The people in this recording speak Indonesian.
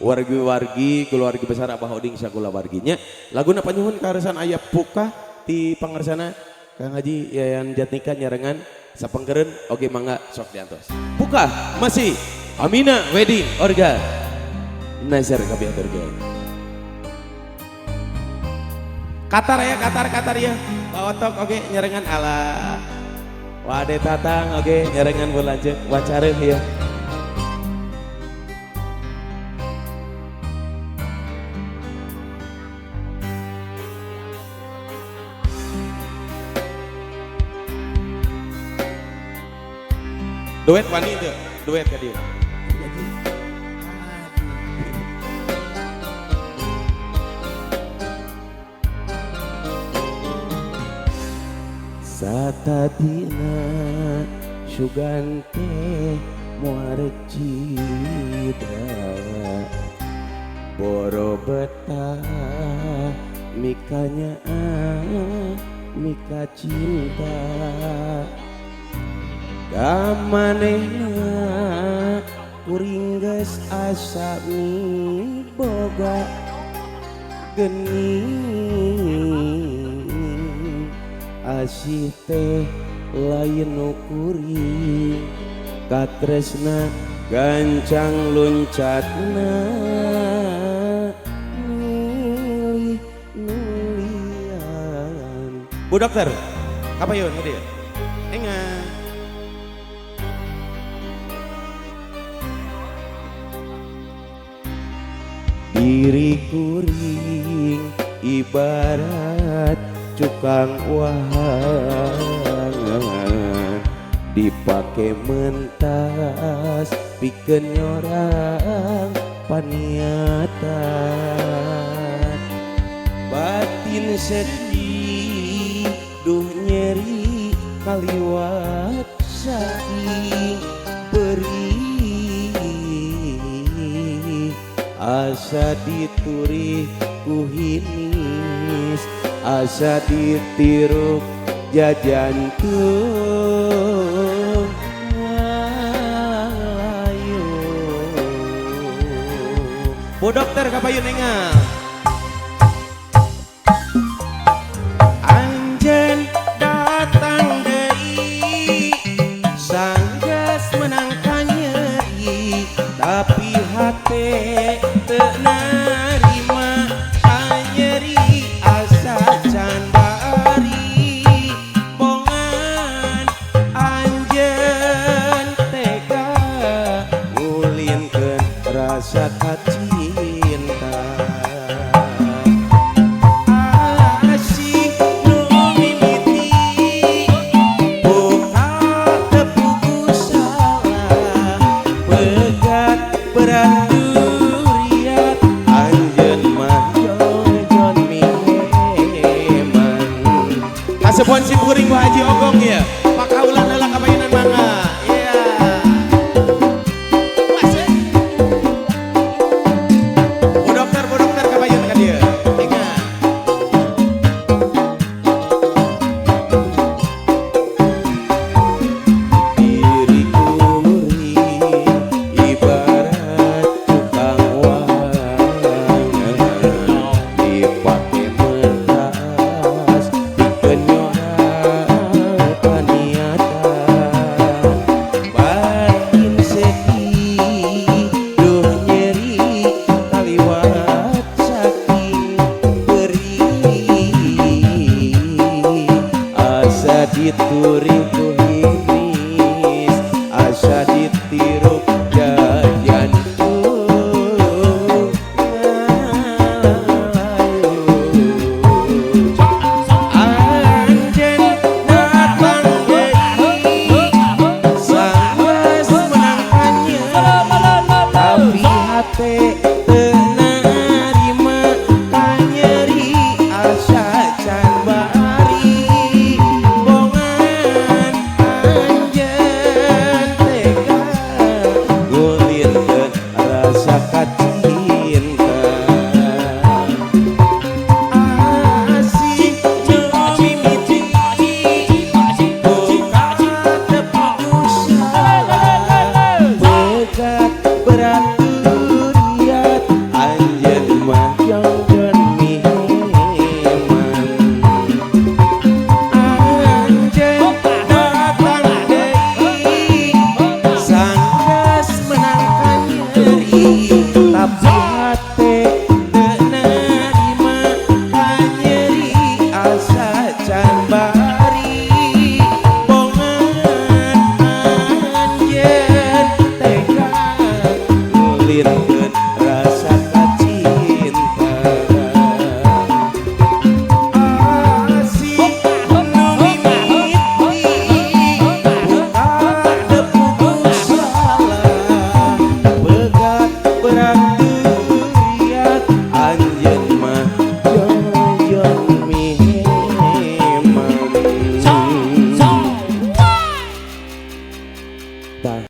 wargi-wargi keluarga besar Abah Oding sakula warginya laguna panyuhun karesan aya puka di pangarsana Kang Haji Yayan Jatnika nyarengan sapengkeureun oge mangga sok diantos puka masih Amina Wedding Organ Nazar kabeh organ Katar ya bawotok oge nyarengan ala Wade Tatang oge nyarengan bulanjeun wacareun ya duet wani itu duet ka dieu satadina sugante muarek cida boro betah mikanya mika cinta kamanehna kuring geus asa boga geuning asih teh lain nu kuring katresna gancang loncatna milih nulian Bu Dokter kapayun tadi ya engan diri kuring ibarat cukang wahangan dipake mentas pikeun nyorang paniatan batin sedih duh nyeri kaliwat saking perih asa diturih ku hinis asa ditiruk jajantung ayo Bu Dokter kapayun engal anjeun datang deui sanggeus menang nyeri tapi hate teu narima anyeri asa can bari bongan anjeun tega ngulinkeun rasa cinta asih nu mimiti buka tepugu salah pegat berat Sepuan si puring Bu Haji Ogong ya pakaulan lelah kapayunan mangga iya Bu Dokter kapayun ka dia ingat diri kuring ibarat tukang wahangan dipake mentas pikeun diturih ku hinis asa ditiruk jajantung anjeun datang deui sanggeus menang nyeri tapi hate teu narima kanyeri asa can bari bongan Tah.